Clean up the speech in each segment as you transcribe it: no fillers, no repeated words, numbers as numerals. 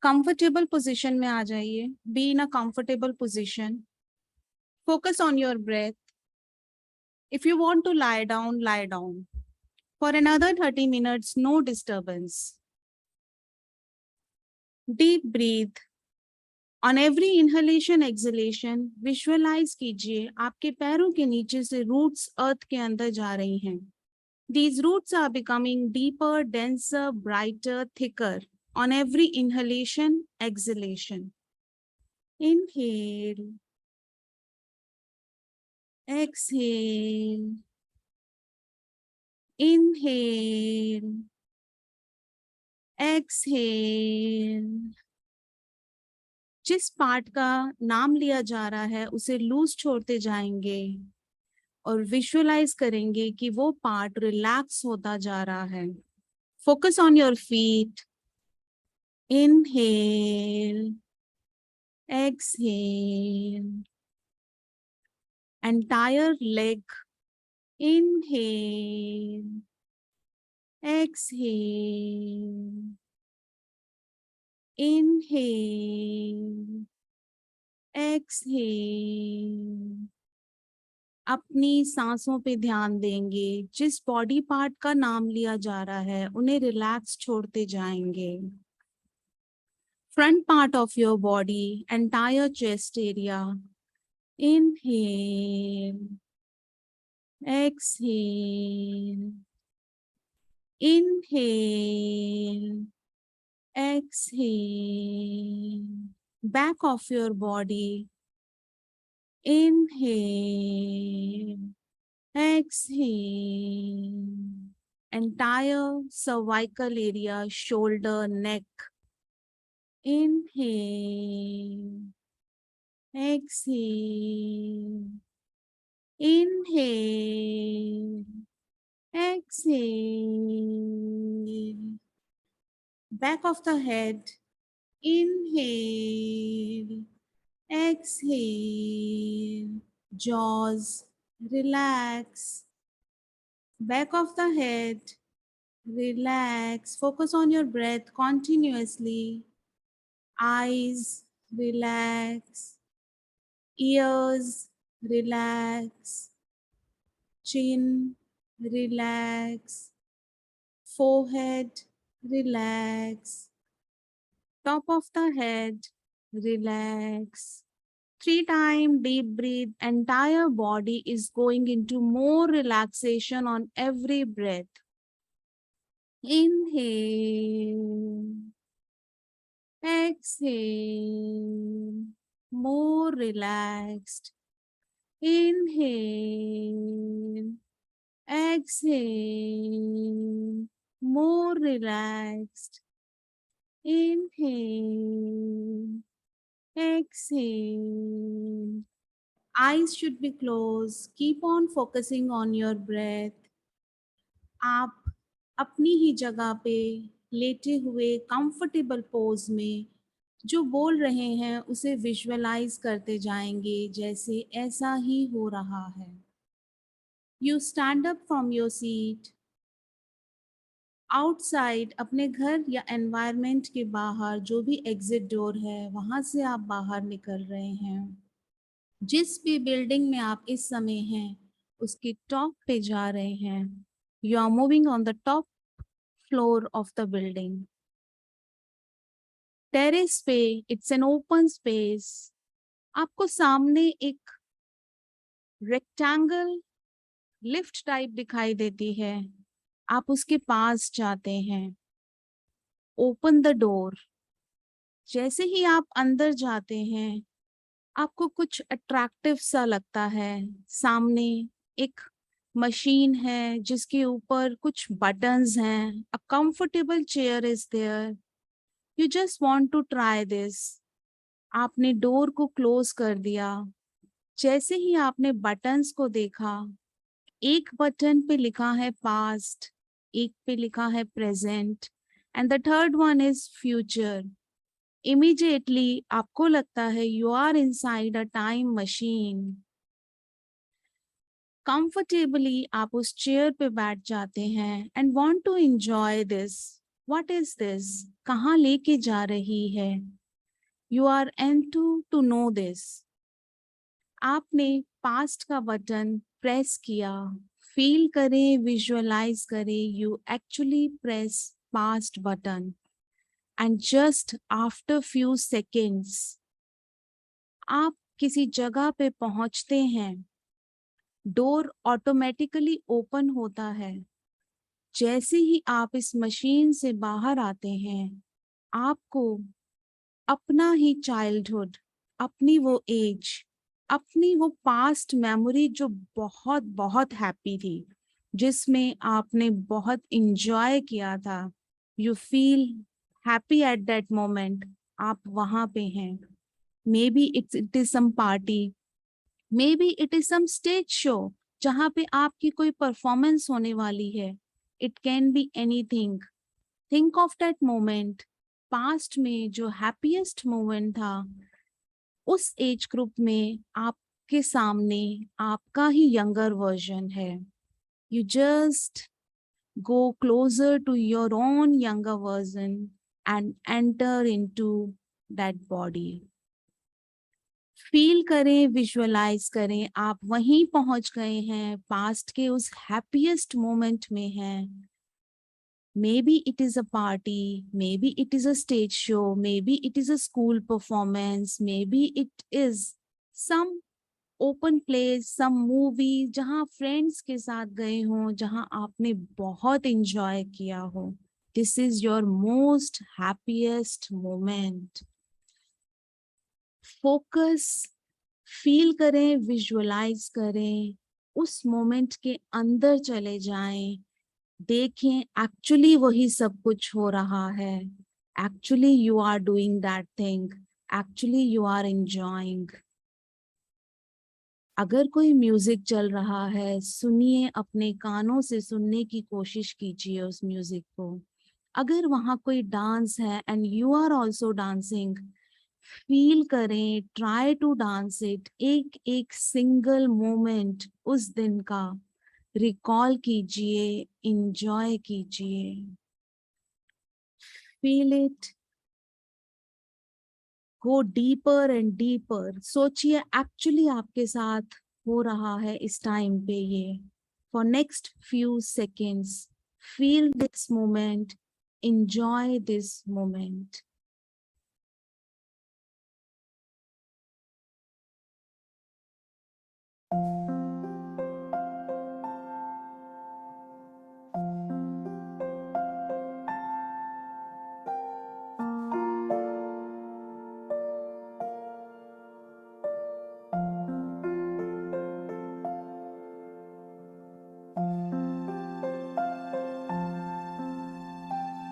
Comfortable position में आ जाइए. Be in a comfortable position. Focus on your breath. If you want to lie down, lie down. For another 30 minutes, no disturbance. Deep breathe. On every inhalation, exhalation, visualize कीजिए आपके पैरों के नीचे से roots earth के अंदर जा रही हैं. These roots are becoming deeper, denser, brighter, thicker on every inhalation, exhalation. Inhale. Exhale. Inhale. Exhale. जिस पार्ट का नाम लिया जा रहा है उसे लूज छोड़ते जाएंगे और विजुअलाइज करेंगे कि वो पार्ट रिलैक्स होता जा रहा है. Focus on your feet. Inhale. Exhale. Entire leg. Inhale. Exhale. Inhale. Exhale. अपनी सांसों पे ध्यान देंगे. जिस बॉडी पार्ट का नाम लिया जा रहा है उन्हें रिलैक्स छोड़ते जाएंगे. Front part of your body, entire chest area. Inhale. Exhale. Inhale. Exhale. Back of your body. Inhale. Exhale. Entire cervical area, shoulder, neck. Inhale. Exhale. Inhale. Exhale. Back of the head. Inhale. Exhale. Jaws, relax. Back of the head, relax. Focus on your breath continuously. Eyes, relax. Ears, relax. Chin, relax. Forehead, relax. Top of the head, relax. 3 times deep breathe. Entire body is going into more relaxation on every breath. Inhale. Exhale. More relaxed. Inhale. Exhale. More relaxed. Inhale. Exhale. Eyes should be closed. Keep on focusing on your breath. आप अपनी ही जगह पे लेटे हुए comfortable pose में जो बोल रहे हैं उसे विजुअलाइज करते जाएंगे जैसे ऐसा ही हो रहा है. You stand up from your seat. Outside अपने घर या एनवायरनमेंट के बाहर जो भी एग्जिट डोर है वहां से आप बाहर निकल रहे हैं. जिस भी बिल्डिंग में आप इस समय हैं उसके टॉप पे जा रहे हैं. You are moving on the top floor of the building. Terrace पे इट्स एन ओपन स्पेस. आपको सामने एक रेक्टेंगल लिफ्ट टाइप दिखाई देती है. आप उसके पास जाते हैं. Open the door. जैसे ही आप अंदर जाते हैं आपको कुछ अट्रैक्टिव सा लगता है. सामने एक मशीन है जिसके ऊपर कुछ बटन्स हैं. A comfortable chair is there. You just want to try this. आपने डोर को क्लोज कर दिया. जैसे ही आपने बटन्स को देखा, एक बटन पे लिखा है पास्ट, एक पे लिखा है present and the third one is future. Immediately आपको लगता है you are inside a time machine. Comfortably आप उस चेयर पे बैठ जाते हैं and want to enjoy this. What is this? कहाँ लेके जा रही है? You are into to know this. आपने पास्ट का बटन प्रेस किया, फील करें, विजुअलाइज करें, you actually press past button and just after few seconds आप किसी जगह पे पहुंचते हैं, डोर ऑटोमेटिकली ओपन होता है। जैसे ही आप इस मशीन से बाहर आते हैं, आपको अपना ही चाइल्डहुड, अपनी वो एज, अपनी वो पास्ट मेमोरी जो बहुत बहुत हैप्पी थी, जिसमें आपने बहुत इंजॉय किया था, you feel happy at that moment, आप वहां पे हैं। Maybe it is some party, maybe it is some stage show जहाँ पे आपकी कोई परफॉर्मेंस होने वाली है। It can be anything. Think of that moment, past में जो हैप्पीएस्ट मोमेंट था, उस एज ग्रुप में आपके सामने आपका ही यंगर वर्जन है। You just go closer to your own younger version and enter into that body. Feel करें, विजुअलाइज करें, आप वहीं पहुंच गए हैं, पास्ट के उस हैप्पीएस्ट मोमेंट में हैं। Maybe it is a party, maybe it is a stage show, maybe it is a school performance, maybe it is some open place, some movie जहां फ्रेंड्स के साथ गए हो, जहां आपने बहुत इंजॉय किया हो। This is your most happiest moment. Focus, feel करें, विजुअलाइज करें, उस मोमेंट के अंदर चले जाएं, देखें एक्चुअली वही सब कुछ हो रहा है। Actually you are doing that thing, actually you are enjoying. अगर कोई म्यूजिक चल रहा है, सुनिए, अपने कानों से सुनने की कोशिश कीजिए उस म्यूजिक को। अगर वहां कोई डांस है and you are also dancing, feel करें, ट्राई टू डांस इट। एक एक सिंगल मोमेंट उस दिन का रिकॉल कीजिए, इंजॉय कीजिए, feel it, go deeper and deeper. सोचिए एक्चुअली आपके साथ हो रहा है इस टाइम पे ये। For next few seconds feel this moment, enjoy this moment.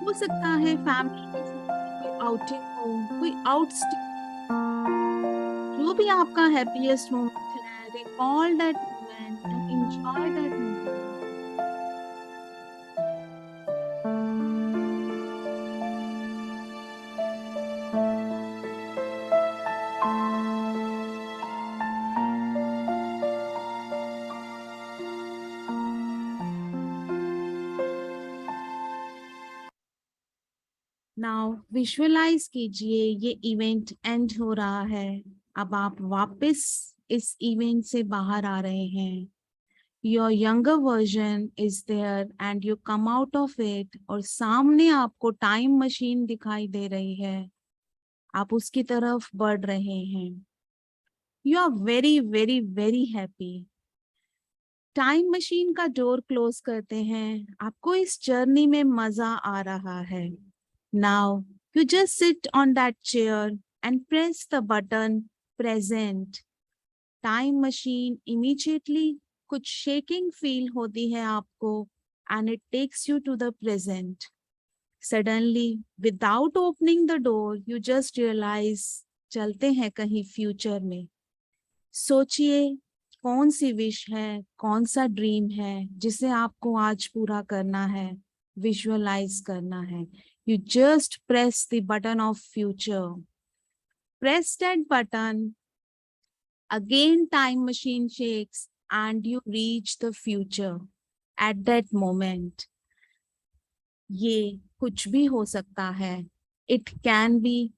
हो सकता है फैमिली के साथ कोई आउटिंग हो, कोई आउटस्टिंग, जो भी आपका हैप्पीएस्ट मोमेंट है, recall that moment and enjoy that moment. Now visualise कीजिए, ये इवेंट एंड हो रहा है, अब आप वापस इस इवेंट से बाहर आ रहे हैं। Your younger version is there and you come out of it, और सामने आपको टाइम मशीन दिखाई दे रही है, आप उसकी तरफ बढ़ रहे हैं। You are very very very happy. Time machine का डोर क्लोज करते हैं, आपको इस जर्नी में मजा आ रहा है। Now you just sit on that chair and press the button present. Time machine immediately कुछ shaking feel होती है आपको and it takes you to the present. Suddenly, without opening the door, you just realize चलते हैं कहीं future में। सोचिए कौन सी विश है, कौन सा ड्रीम है जिसे आपको आज पूरा करना है, विजुअलाइज करना है। You just press the button of future. Press that button. Again, time machine shakes and you reach the future at that moment. ये कुछ भी हो सकता है. It can be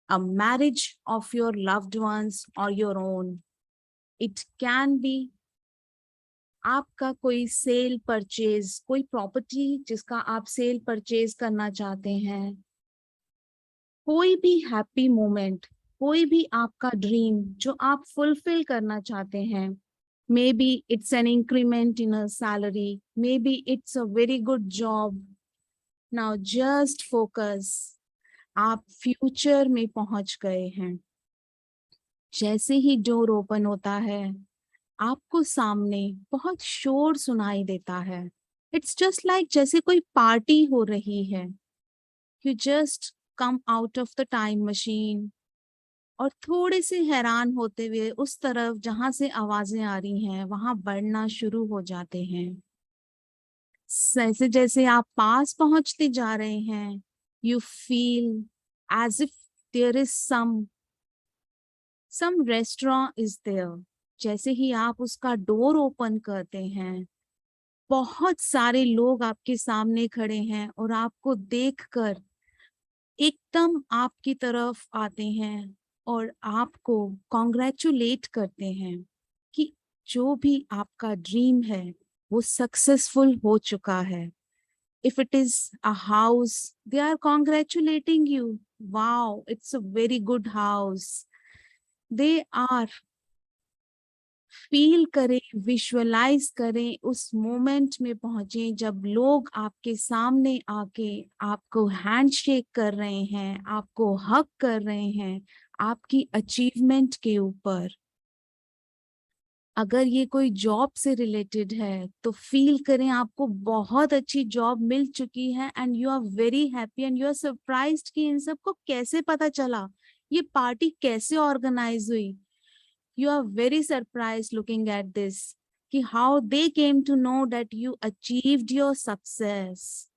a marriage of your loved ones or your own. It can be आपका कोई cell purchase, कोई property जिसका आप सेल परचेज करना चाहते हैं, कोई भी हैप्पी मोमेंट, कोई भी आपका ड्रीम जो आप फुलफिल करना चाहते हैं. May be it's an increment in a salary, may be it's a very good job. Now just focus. आप फ्यूचर में पहुंच गए हैं. जैसे ही डोर ओपन होता है, आपको सामने बहुत शोर सुनाई देता है. इट्स जस्ट लाइक जैसे कोई पार्टी हो रही है. You just come out of the time machine और थोड़े से हैरान होते हुए उस तरफ जहां से आवाजें आ रही हैं वहां बढ़ना शुरू हो जाते हैं. जैसे जैसे आप पास पहुंचते जा रहे हैं, you feel as if there is some restaurant is there. जैसे ही आप उसका डोर ओपन करते हैं, बहुत सारे लोग आपके सामने खड़े हैं और आपको देखकर एकदम आपकी तरफ आते हैं और आपको कॉन्ग्रेचुलेट करते हैं कि जो भी आपका ड्रीम है वो सक्सेसफुल हो चुका है. If it is a house, they are congratulating you. Wow, it's a very good house. They are feel करें, विजुअलाइज करें, उस मोमेंट में पहुंचे जब लोग आपके सामने आके आपको हैंडशेक कर रहे हैं, आपको हग कर रहे हैं आपकी अचीवमेंट के ऊपर. अगर ये कोई जॉब से रिलेटेड है तो फील करें आपको बहुत अच्छी जॉब मिल चुकी है and you are very happy and you are surprised कि इन सबको कैसे पता चला, ये पार्टी कैसे ऑर्गेनाइज हुई. You are very surprised looking at this, कि how they came to know that you achieved your success.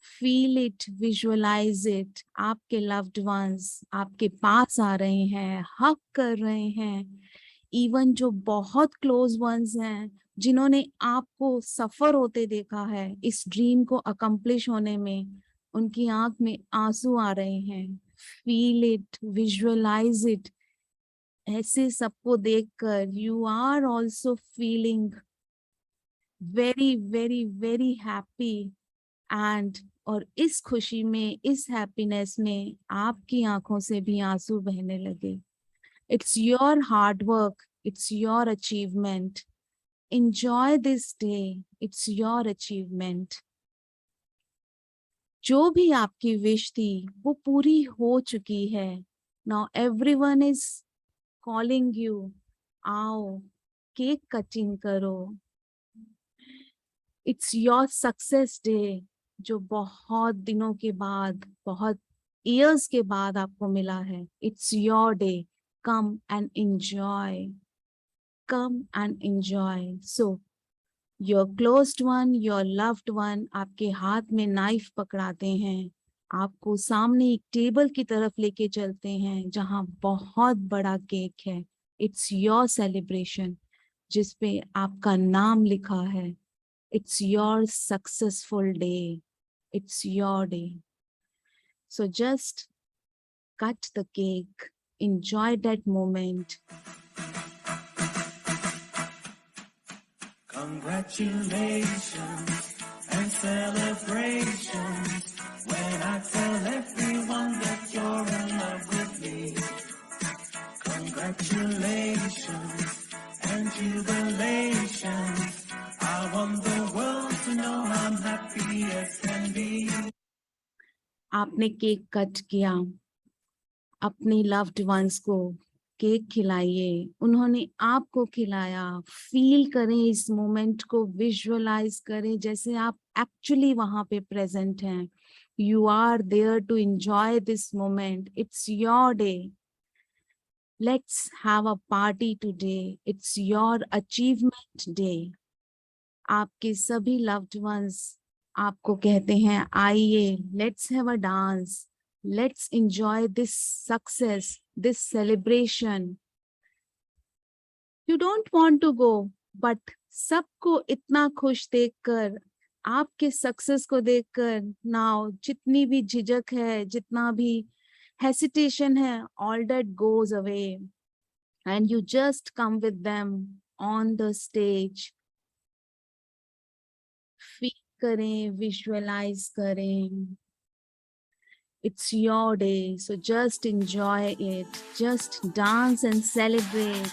Feel it, visualize it. आपके loved ones आपके पास आ रहे हैं, हक कर रहे हैं. Even जो बहुत close ones हैं, जिन्होंने आपको सफर होते देखा है इस ड्रीम को accomplish होने में, उनकी आंख में आंसू आ रहे हैं. Feel it, visualize it. ऐसे सबको देखकर you are also feeling very very very happy and और इस खुशी में, इस हैप्पीनेस में आपकी आंखों से भी आंसू बहने लगे. It's your hard work, it's your achievement. Enjoy this day, it's your achievement. जो भी आपकी विश थी वो पूरी हो चुकी है. Now everyone is calling you, आओ केक कटिंग करो. इट्स योर सक्सेस डे जो बहुत दिनों के बाद, बहुत इयर्स के बाद आपको मिला है. It's your day. Come and enjoy, come and enjoy. So your closed one, your loved one आपके हाथ में नाइफ पकड़ाते हैं, आपको सामने एक टेबल की तरफ लेके चलते हैं जहां बहुत बड़ा केक है. इट्स योर सेलिब्रेशन जिसपे आपका नाम लिखा है. It's your successful day. It's your day. So just cut the cake, enjoy that moment. Congratulations and celebrations when I tell everyone that you're in love with me. Congratulations and jubilations. I want the world to know I'm happy as can be. आपने cake cut किया, अपनी loved ones को cake खिलाइए, उन्होंने आपको खिलाया. Feel करें इस मोमेंट को, विजुअलाइज करें जैसे आप एक्चुअली वहां पे प्रेजेंट हैं. You are there to enjoy this moment. It's your day. Let's have a party today. It's your achievement day. आपके सभी लव्ड वंस आपको कहते हैं आइए, let's have a dance. Let's enjoy this success, this celebration. You don't want to go, but सबको इतना खुश देखकर आपके सक्सेस को देखकर नाउ जितनी भी झिझक है, जितना भी हेसिटेशन है, all that goes away and you just come with them on the stage. Feel करें, विजुअलाइज करें. It's your day, so just enjoy it. Just dance and celebrate.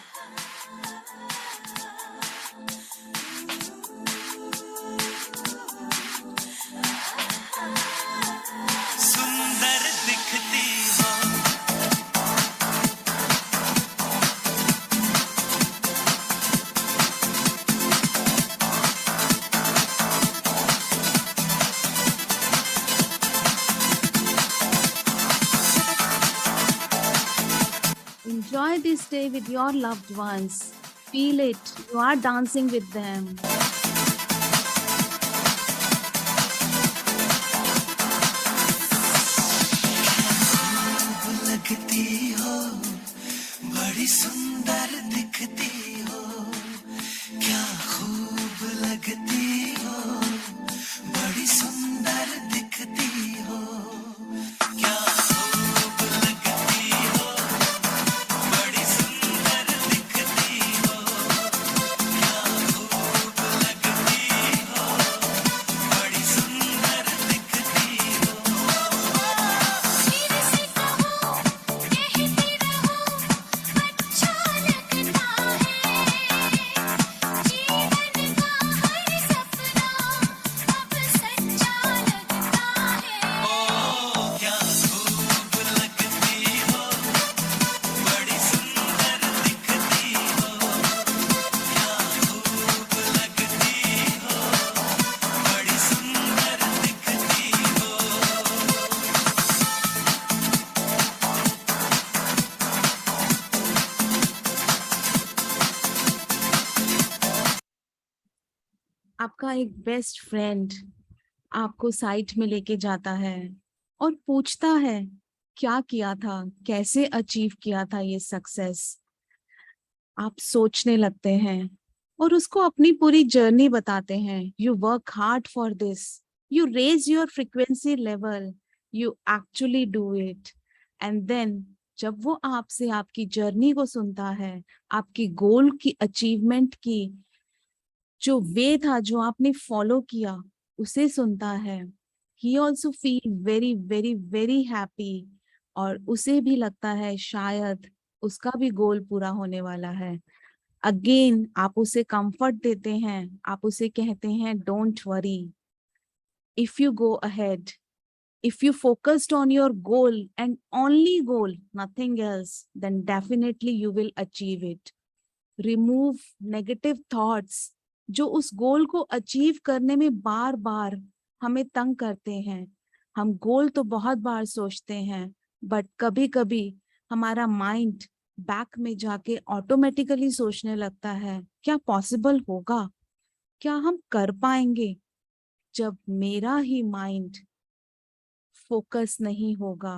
सुंदर दिखती हो Enjoy this day with your loved ones. Feel it. You are dancing with them. लगती हो बड़ी सुंदर दिखती हो क्या खूब लगती हो बड़ी सुंदर दिखती हो क्या खूब लगती हो बड़ी सुंदर दिखती हो क्या खूब लगती हो बड़ी सुंदर दिखती हो मेरे से कहो कहती रहो अच्छा लगता है जीवन का हर सपना अब सच्चा लगता है क्या खूब लगती हो बड़ी सुंदर दिखती हो क्या खूब लगती हो बड़ी सुंदर दिखती हो आपका एक बेस्ट फ्रेंड आपको साइट में लेके जाता है और पूछता है क्या किया था, कैसे अचीव किया था ये सक्सेस. आप सोचने लगते हैं और उसको अपनी पूरी जर्नी बताते हैं. You work hard for this, you raise your frequency level, you actually do it. And then जब वो आपसे आपकी जर्नी को सुनता है, आपकी गोल की अचीवमेंट की जो वे था, जो आपने फॉलो किया, उसे सुनता है, he also feel very very very happy. और उसे भी लगता है शायद उसका भी गोल पूरा होने वाला है. अगेन आप उसे कंफर्ट देते हैं, आप उसे कहते हैं don't worry, if you go ahead, if you focused on your goal and only goal, nothing else, then definitely you will achieve it. Remove negative thoughts जो उस गोल को अचीव करने में बार बार हमें तंग करते हैं. हम गोल तो बहुत बार सोचते हैं, बट कभी कभी हमारा माइंड बैक में जाके ऑटोमेटिकली सोचने लगता है क्या पॉसिबल होगा, क्या हम कर पाएंगे. जब मेरा ही माइंड फोकस नहीं होगा,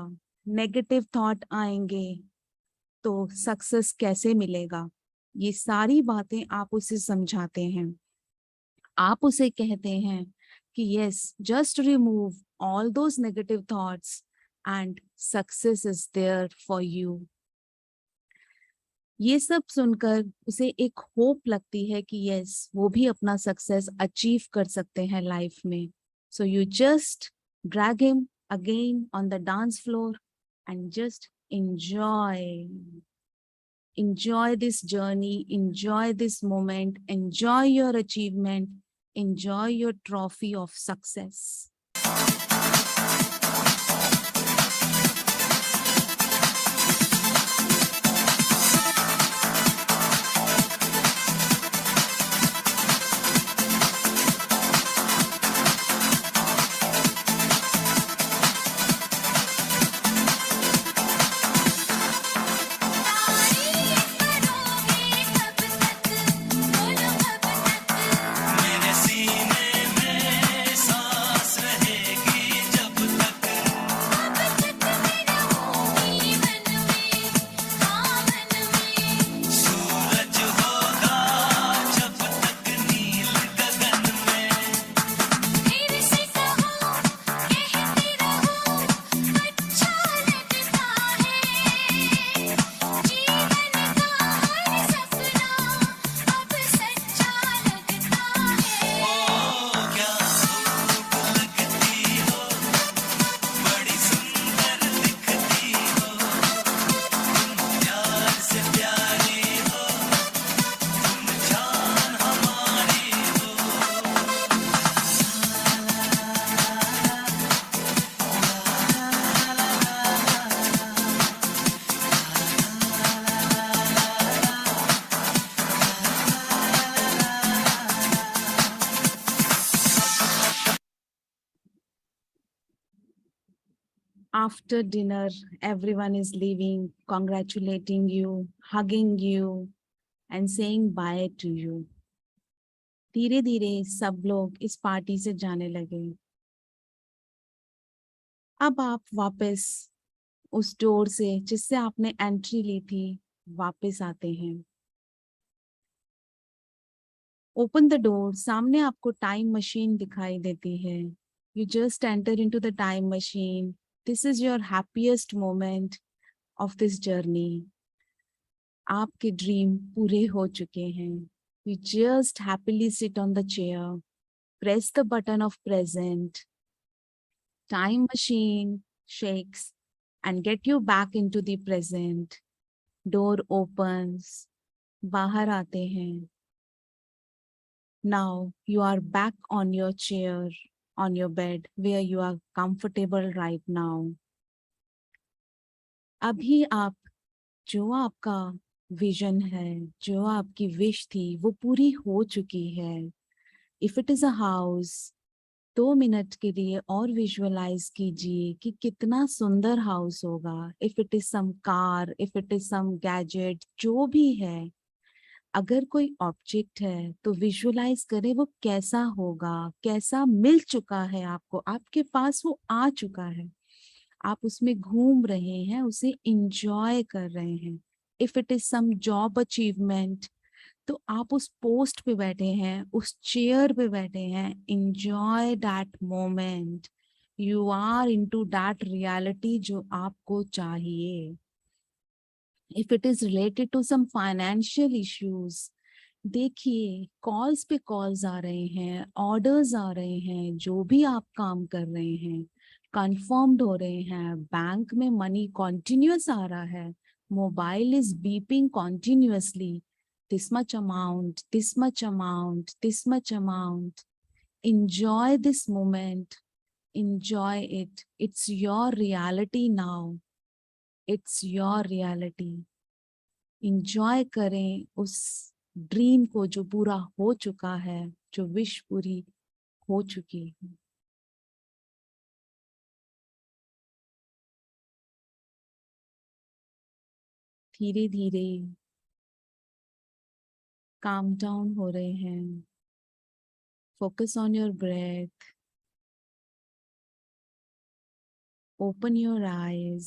नेगेटिव थॉट आएंगे, तो सक्सेस कैसे मिलेगा. ये सारी बातें आप उसे समझाते हैं. आप उसे कहते हैं कि yes, just remove all those negative thoughts and success is there for you. ये सब सुनकर उसे एक होप लगती है कि यस, वो भी अपना सक्सेस अचीव कर सकते हैं लाइफ में. So you just drag him again on the dance floor and just enjoy this journey, enjoy this moment, enjoy your achievement, enjoy your trophy of success. तारीफ करोगे कब तक बोलो कब तक मेरे सीने में सांस रहेगी After dinner, everyone is leaving, congratulating you, hugging you, and saying bye to you. धीरे धीरे सब लोग इस पार्टी से जाने लगे. अब आप वापस उस डोर से जिससे आपने एंट्री ली थी वापस आते हैं. Open the door. सामने आपको टाइम मशीन दिखाई देती है. You just enter into the time machine. This is your happiest moment of this journey. आपके ड्रीम पूरे हो चुके हैं. You just happily sit on the chair, press the button of present. Time machine shakes and get you back into the present. Door opens. बाहर आते हैं. Now you are back on your chair, on your bed, where you are comfortable right now. अभी आप जो आपका vision है, जो आपकी विश थी, वो पूरी हो चुकी है. If it is a house, 2 minute के लिए और विजुअलाइज कीजिए कि कितना सुंदर हाउस होगा. If it is some car, if it is some gadget, जो भी है, अगर कोई ऑब्जेक्ट है तो विजुअलाइज करें वो कैसा होगा, कैसा मिल चुका है आपको, आपके पास वो आ चुका है, आप उसमें घूम रहे हैं, उसे इंजॉय कर रहे हैं. If it is some job achievement, तो आप उस पोस्ट पे बैठे हैं, उस चेयर पे बैठे हैं. Enjoy that moment. You are into that reality जो आपको चाहिए. If it is related to some financial issues, देखिए कॉल्स पे कॉल्स आ रहे हैं, ऑर्डर्स आ रहे हैं, जो भी आप काम कर रहे हैं कंफर्म्ड हो रहे हैं. बैंक में मनी कॉन्टिन्यूस आ रहा है. Mobile is beeping continuously. this much amount, this much amount, this much amount. Enjoy this moment. Enjoy it. It's your reality now. It's your reality. Enjoy करें उस ड्रीम को जो पूरा हो चुका है, जो विश पूरी हो चुकी है. धीरे धीरे calm down हो रहे हैं. Focus on your breath. Open your eyes.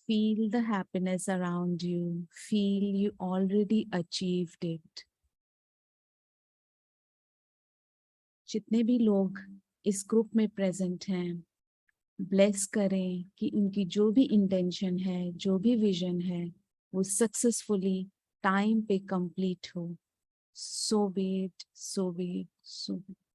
Feel the happiness around you. Feel you already achieved it. जितने भी लोग इस ग्रुप में प्रेजेंट हैं, ब्लेस करें कि उनकी जो भी इंटेंशन है, जो भी विजन है, वो सक्सेसफुली टाइम पे कंप्लीट हो. So be it, so be it, so be it.